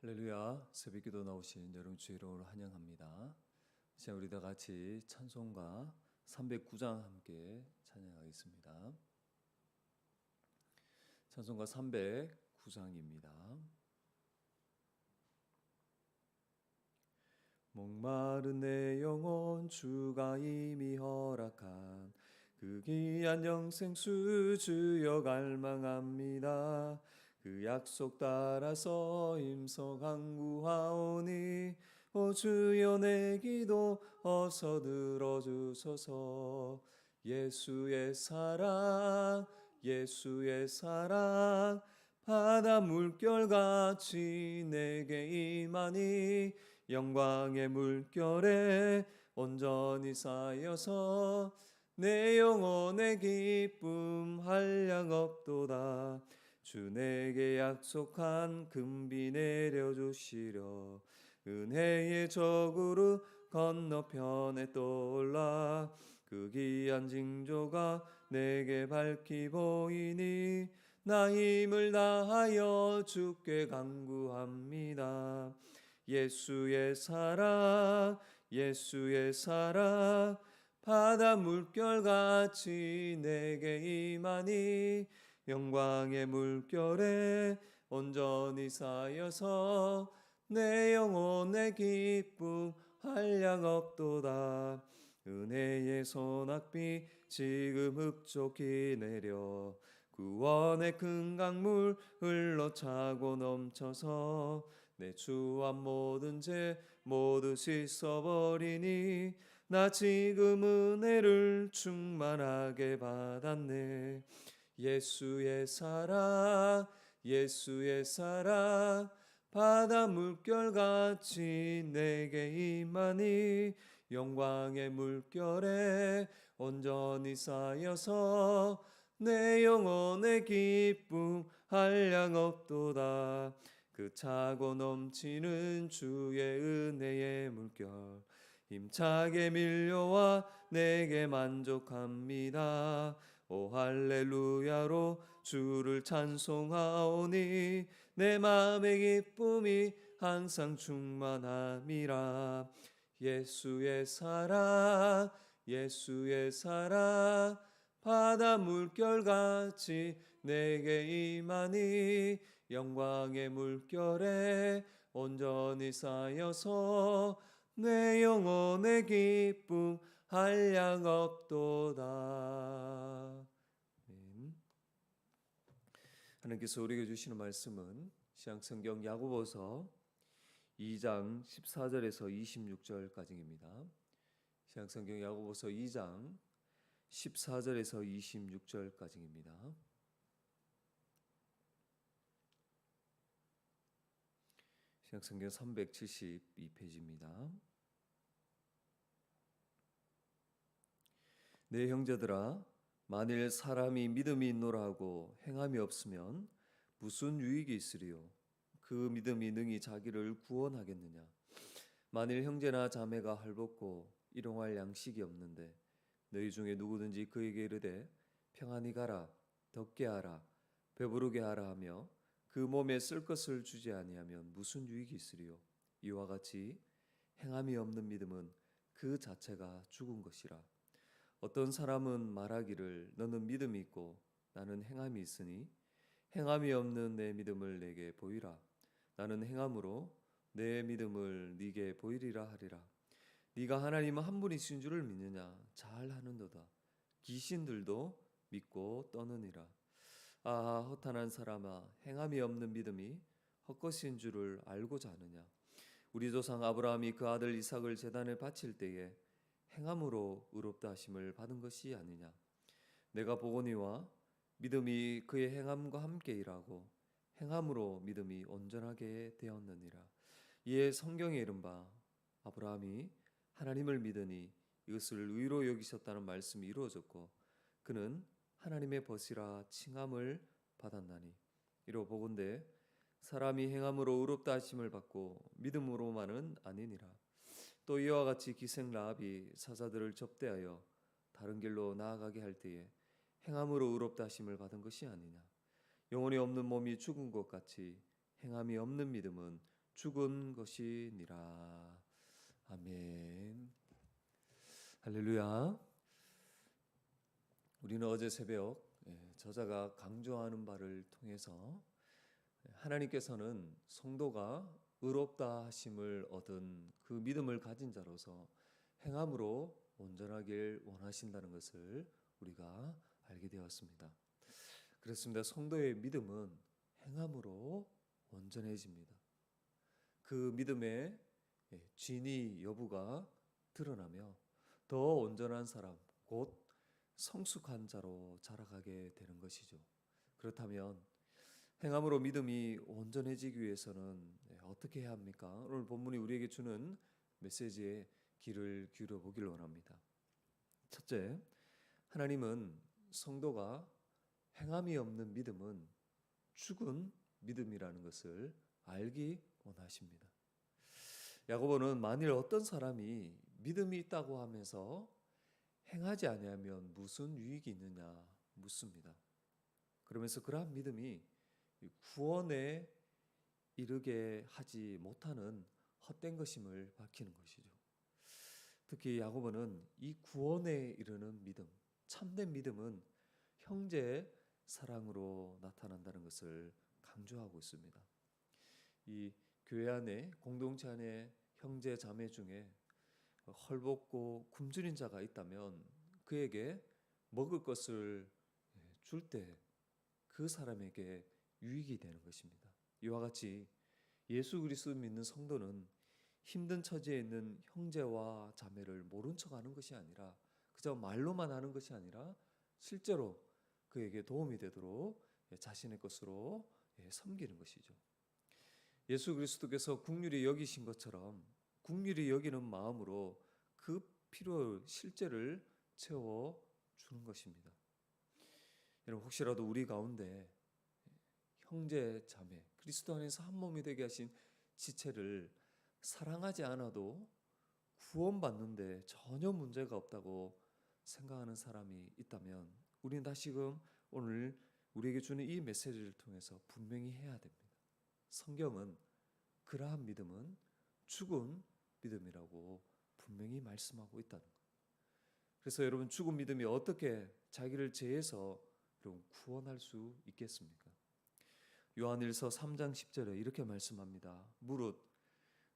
할렐루야, 새벽기도 나오신 여러분 주의 이름으로 환영합니다. 이제 우리 다 같이 찬송가 309장 함께 찬양하겠습니다. 찬송가 309장입니다. 목마른 내 영혼 주가 이미 허락한 그 귀한 영생수 주여 갈망합니다. 그 약속 따라서 임서 간구하오니 오 주여 내 기도 어서 들어주소서. 예수의 사랑 예수의 사랑 바다 물결같이 내게 임하니 영광의 물결에 온전히 쌓여서 내 영혼의 기쁨 한량 없도다. 주 내게 약속한 금비 내려주시려 은혜의 저구루 건너편에 떠올라 그 귀한 징조가 내게 밝히 보이니 나 힘을 다하여 주께 간구합니다. 예수의 사랑 예수의 사랑 바다 물결같이 내게 임하니 영광의 물결에 온전히 쌓여서 내 영혼의 기쁨 한량 없도다. 은혜의 소낙비 지금 흡족히 내려 구원의 큰 강물 흘러차고 넘쳐서 내 주와 모든 죄 모두 씻어버리니 나 지금 은혜를 충만하게 받았네. 예수의 사랑 예수의 사랑 바다 물결같이 내게 임하니 영광의 물결에 온전히 쌓여서 내 영혼의 기쁨 한량 없도다. 그 차고 넘치는 주의 은혜의 물결 힘차게 밀려와 내게 만족합니다. 오 할렐루야로 주를 찬송하오니 내 마음의 기쁨이 항상 충만함이라. 예수의 사랑 예수의 사랑 바다 물결같이 내게 임하니 영광의 물결에 온전히 쌓여서 내 영혼의 기쁨 한량 없도다. 하나님께서 우리에게 주시는 말씀은 신약성경 야고보서 2장 14절에서 26절까지입니다. 신약성경 야고보서 2장 14절에서 26절까지입니다. 신약성경 372페이지입니다. 내 형제들아 만일 사람이 믿음이 있노라 하고 행함이 없으면 무슨 유익이 있으리요? 그 믿음이 능히 자기를 구원하겠느냐? 만일 형제나 자매가 헐벗고 일용할 양식이 없는데 너희 중에 누구든지 그에게 이르되 평안히 가라 덥게 하라 배부르게 하라 하며 그 몸에 쓸 것을 주지 아니하면 무슨 유익이 있으리요? 이와 같이 행함이 없는 믿음은 그 자체가 죽은 것이라. 어떤 사람은 말하기를 너는 믿음이 있고 나는 행함이 있으니 행함이 없는 내 믿음을 내게 보이라. 나는 행함으로 내 믿음을 네게 보이리라 하리라. 네가 하나님 한 분이신 줄을 믿느냐? 잘하는도다. 귀신들도 믿고 떠느니라. 아하 허탄한 사람아 행함이 없는 믿음이 헛것인 줄을 알고자 하느냐? 우리 조상 아브라함이 그 아들 이삭을 제단에 바칠 때에 행함으로 의롭다 하심을 받은 것이 아니냐? 내가 보거니와 믿음이 그의 행함과 함께 일하고 행함으로 믿음이 온전하게 되었느니라. 이에 성경에 이른바 아브라함이 하나님을 믿으니 이것을 의로 여기셨다는 말씀이 이루어졌고 그는 하나님의 벗이라 칭함을 받았나니 이로 보건대 사람이 행함으로 의롭다 하심을 받고 믿음으로만은 아니니라. 또 이와 같이 기생 라합이 사자들을 접대하여 다른 길로 나아가게 할 때에 행함으로 의롭다 하심을 받은 것이 아니냐. 영혼이 없는 몸이 죽은 것 같이 행함이 없는 믿음은 죽은 것이니라. 아멘. 할렐루야. 우리는 어제 새벽 저자가 강조하는 바를 통해서 하나님께서는 성도가 의롭다 하심을 얻은 그 믿음을 가진 자로서 행함으로 온전하길 원하신다는 것을 우리가 알게 되었습니다. 그렇습니다. 성도의 믿음은 행함으로 온전해집니다. 그 믿음의 진위 여부가 드러나며 더 온전한 사람, 곧 성숙한 자로 자라가게 되는 것이죠. 그렇다면 행함으로 믿음이 온전해지기 위해서는 어떻게 해야 합니까? 오늘 본문이 우리에게 주는 메시지에 귀를 기울여 보길 원합니다. 첫째, 하나님은 성도가 행함이 없는 믿음은 죽은 믿음이라는 것을 알기 원하십니다. 야고보는 만일 어떤 사람이 믿음이 있다고 하면서 행하지 아니하면 무슨 유익이 있느냐 묻습니다. 그러면서 그러한 믿음이 구원에 이르게 하지 못하는 헛된 것임을 밝히는 것이죠. 특히 야고보는 이 구원에 이르는 믿음, 참된 믿음은 형제의 사랑으로 나타난다는 것을 강조하고 있습니다. 이 교회 안에 공동체 안에 형제 자매 중에 헐벗고 굶주린 자가 있다면 그에게 먹을 것을 줄 때 그 사람에게 유익이 되는 것입니다. 이와 같이 예수 그리스도 믿는 성도는 힘든 처지에 있는 형제와 자매를 모른 척하는 것이 아니라 그저 말로만 하는 것이 아니라 실제로 그에게 도움이 되도록 자신의 것으로 섬기는 것이죠. 예수 그리스도께서 국률이 여기신 것처럼 국률이 여기는 마음으로 그 필요 실제를 채워주는 것입니다. 여러분 혹시라도 우리 가운데 형제 자매 그리스도 안에서 한 몸이 되게 하신 지체를 사랑하지 않아도 구원받는데 전혀 문제가 없다고 생각하는 사람이 있다면 우리는 다시금 오늘 우리에게 주는 이 메시지를 통해서 분명히 해야 됩니다. 성경은 그러한 믿음은 죽은 믿음이라고 분명히 말씀하고 있다는 것. 그래서 여러분 죽은 믿음이 어떻게 자기를 죄에서 여러분 구원할 수 있겠습니까? 요한일서 3장 10절에 이렇게 말씀합니다. 무릇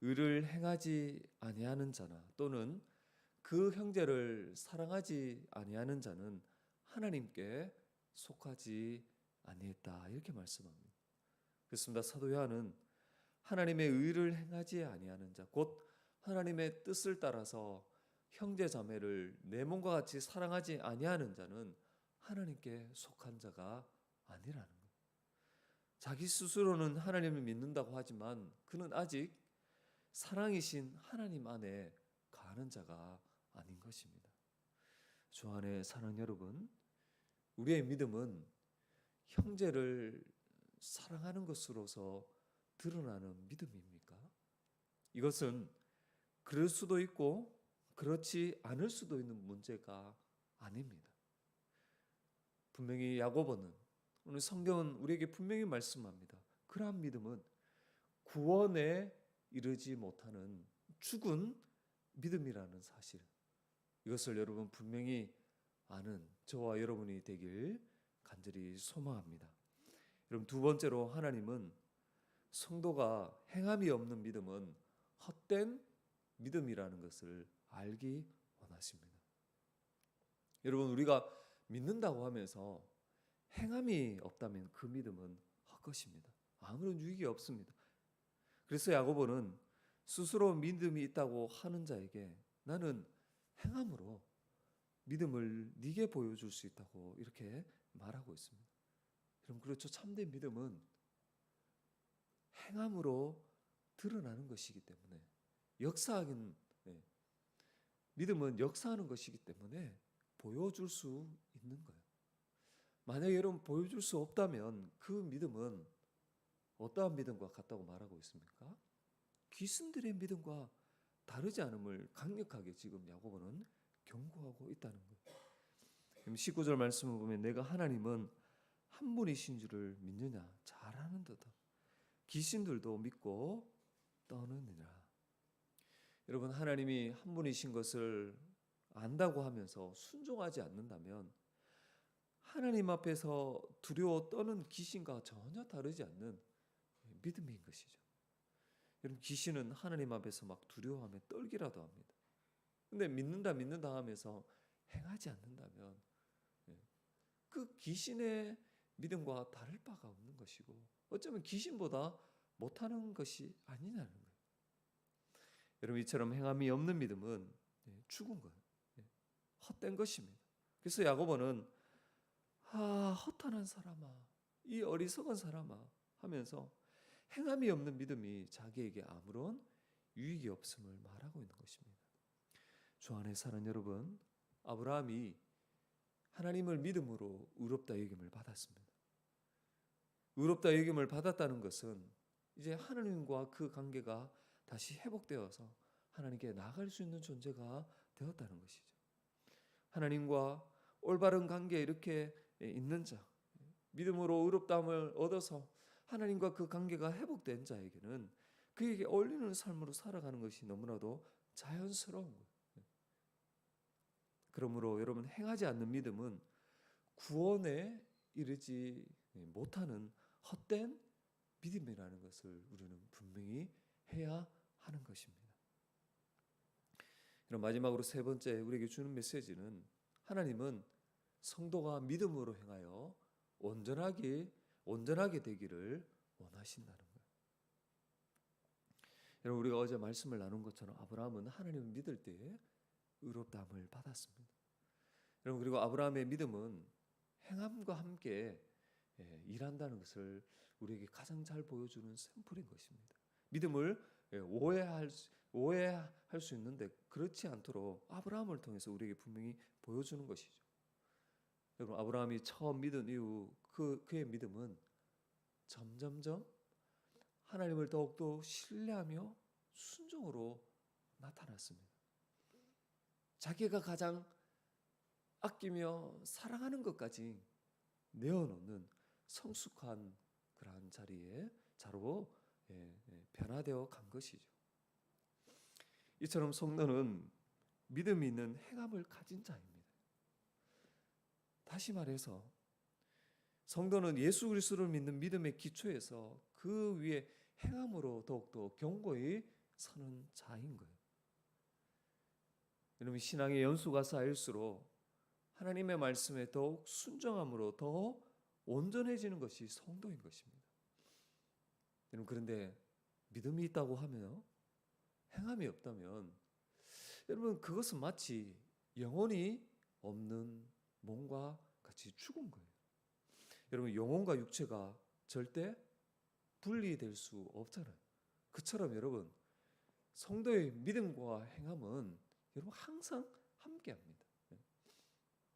의를 행하지 아니하는 자나 또는 그 형제를 사랑하지 아니하는 자는 하나님께 속하지 아니했다 이렇게 말씀합니다. 그렇습니다. 사도 요한은 하나님의 의를 행하지 아니하는 자, 곧 하나님의 뜻을 따라서 형제 자매를 내 몸과 같이 사랑하지 아니하는 자는 하나님께 속한 자가 아니라는 거예요. 자기 스스로는 하나님을 믿는다고 하지만 그는 아직 사랑이신 하나님 안에 가는 자가 아닌 것입니다. 주 안에 사랑 여러분, 우리의 믿음은 형제를 사랑하는 것으로서 드러나는 믿음입니까? 이것은 그럴 수도 있고 그렇지 않을 수도 있는 문제가 아닙니다. 분명히 야고보는 오늘 성경은 우리에게 분명히 말씀합니다. 그러한 믿음은 구원에 이르지 못하는 죽은 믿음이라는 사실, 이것을 여러분 분명히 아는 저와 여러분이 되길 간절히 소망합니다. 여러분 두 번째로 하나님은 성도가 행함이 없는 믿음은 헛된 믿음이라는 것을 알기 원하십니다. 여러분 우리가 믿는다고 하면서 행함이 없다면 그 믿음은 헛것입니다. 아무런 유익이 없습니다. 그래서 야고보는 스스로 믿음이 있다고 하는 자에게 나는 행함으로 믿음을 네게 보여줄 수 있다고 이렇게 말하고 있습니다. 여러분 그렇죠. 참된 믿음은 행함으로 드러나는 것이기 때문에 역사하긴 믿음은 역사하는 것이기 때문에 보여줄 수 있는 거예요. 만약에 여러분 보여줄 수 없다면 그 믿음은 어떠한 믿음과 같다고 말하고 있습니까? 귀신들의 믿음과 다르지 않음을 강력하게 지금 야고보는 경고하고 있다는 거예요. 19절 말씀을 보면 내가 하나님은 한 분이신 줄을 믿느냐? 잘 아는도다. 귀신들도 믿고 떠느니라. 여러분, 하나님이 한 분이신 것을 안다고 하면서 순종하지 않는다면 하나님 앞에서 두려워 떠는 귀신과 전혀 다르지 않는 믿음인 것이죠. 여러분, 귀신은 하나님 앞에서 막 두려워하며 떨기라도 합니다. 근데 믿는다 하면서 행하지 않는다면 그 귀신의 믿음과 다를 바가 없는 것이고 어쩌면 귀신보다 못하는 것이 아니냐는 거예요. 여러분, 이처럼 행함이 없는 믿음은 죽은 거예요. 헛된 것입니다. 그래서 야고보는 허탄한 사람아, 이 어리석은 사람아 하면서 행함이 없는 믿음이 자기에게 아무런 유익이 없음을 말하고 있는 것입니다. 주 안에 사는 여러분, 아브라함이 하나님을 믿음으로 의롭다 여김을 받았습니다. 의롭다 여김을 받았다는 것은 이제 하나님과 그 관계가 다시 회복되어서 하나님께 나아갈 수 있는 존재가 되었다는 것이죠. 하나님과 올바른 관계에 이렇게 있는 자, 믿음으로 의롭다함을 얻어서 하나님과 그 관계가 회복된 자에게는 그에게 어울리는 삶으로 살아가는 것이 너무나도 자연스러운 거예요. 그러므로 여러분, 행하지 않는 믿음은 구원에 이르지 못하는 헛된 믿음이라는 것을 우리는 분명히 해야 하는 것입니다. 그럼 마지막으로 세 번째 우리에게 주는 메시지는 하나님은 성도가 믿음으로 행하여 온전하게 되기를 원하신다는 거예요. 여러분, 우리가 어제 말씀을 나눈 것처럼 아브라함은 하나님을 믿을 때에 의롭다함을 받았습니다. 여러분, 그리고 아브라함의 믿음은 행함과 함께 일한다는 것을 우리에게 가장 잘 보여주는 샘플인 것입니다. 믿음을 오해할 수 있는데 그렇지 않도록 아브라함을 통해서 우리에게 분명히 보여주는 것이죠. 여러분, 아브라함이 처음 믿은 이후 그의 믿음은 점점점 하나님을 더욱더 신뢰하며 순종으로 나타났습니다. 자기가 가장 아끼며 사랑하는 것까지 내어놓는 성숙한 그러한 자로 변화되어 간 것이죠. 이처럼 성도는 믿음이 있는 행함을 가진 자입니다. 다시 말해서 성도는 예수 그리스도를 믿는 믿음의 기초에서 그 위에 행함으로 더욱더 견고히 서는 자인 거예요. 여러분, 신앙의 연수가 쌓일수록 하나님의 말씀에 더욱 순종함으로 더 온전해지는 것이 성도인 것입니다. 여러분, 그런데 믿음이 있다고 하며 행함이 없다면 여러분, 그것은 마치 영혼이 없는 몸과 같이 죽은 거예요. 여러분, 영혼과 육체가 절대 분리될 수 없잖아요. 그처럼 여러분, 성도의 믿음과 행함은 여러분 항상 함께합니다.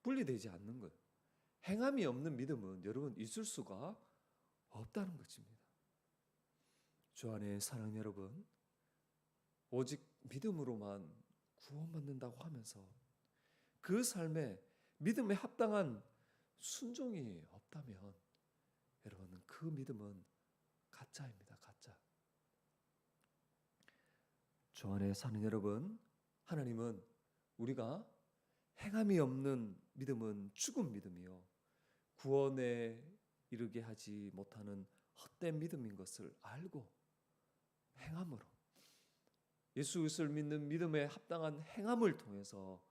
분리되지 않는 거예요. 행함이 없는 믿음은 여러분 있을 수가 없다는 것입니다. 주 안에 사랑하는 여러분, 오직 믿음으로만 구원받는다고 하면서 그 삶에 믿음에 합당한 순종이 없다면 여러분, 그 믿음은 가짜입니다. 가짜. 주 안에 사는 여러분, 하나님은 우리가 행함이 없는 믿음은 죽은 믿음이요 구원에 이르게 하지 못하는 헛된 믿음인 것을 알고 행함으로 예수 그리스도를 믿는 믿음에 합당한 행함을 통해서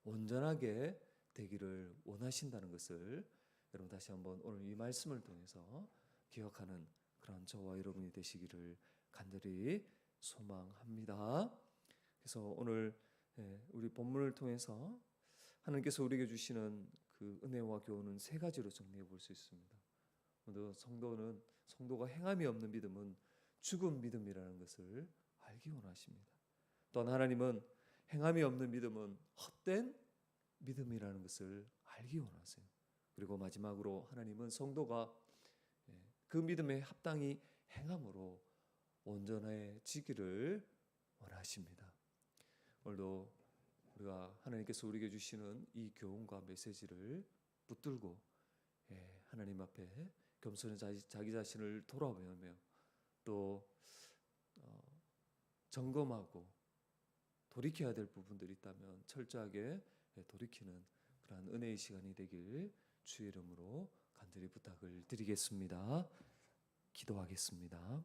온전하게 되기를 원하신다는 것을 여러분 다시 한번 오늘 이 말씀을 통해서 기억하는 그런 저와 여러분이 되시기를 간절히 소망합니다. 그래서 오늘 우리 본문을 통해서 하나님께서 우리에게 주시는 그 은혜와 교훈은 세 가지로 정리해 볼 수 있습니다. 먼저 성도가 행함이 없는 믿음은 죽은 믿음이라는 것을 알기 원하십니다. 또한 하나님은 행함이 없는 믿음은 헛된 믿음이라는 것을 알기 원하세요. 그리고 마지막으로 하나님은 성도가 그 믿음에 합당히 행함으로 온전해지기를 원하십니다. 오늘도 우리가 하나님께서 우리에게 주시는 이 교훈과 메시지를 붙들고 하나님 앞에 겸손히 자기 자신을 돌아보며 또 점검하고 돌이켜야 될 부분들이 있다면 철저하게 돌이키는 그러한 은혜의 시간이 되길 주의 이름으로 간절히 부탁을 드리겠습니다. 기도하겠습니다.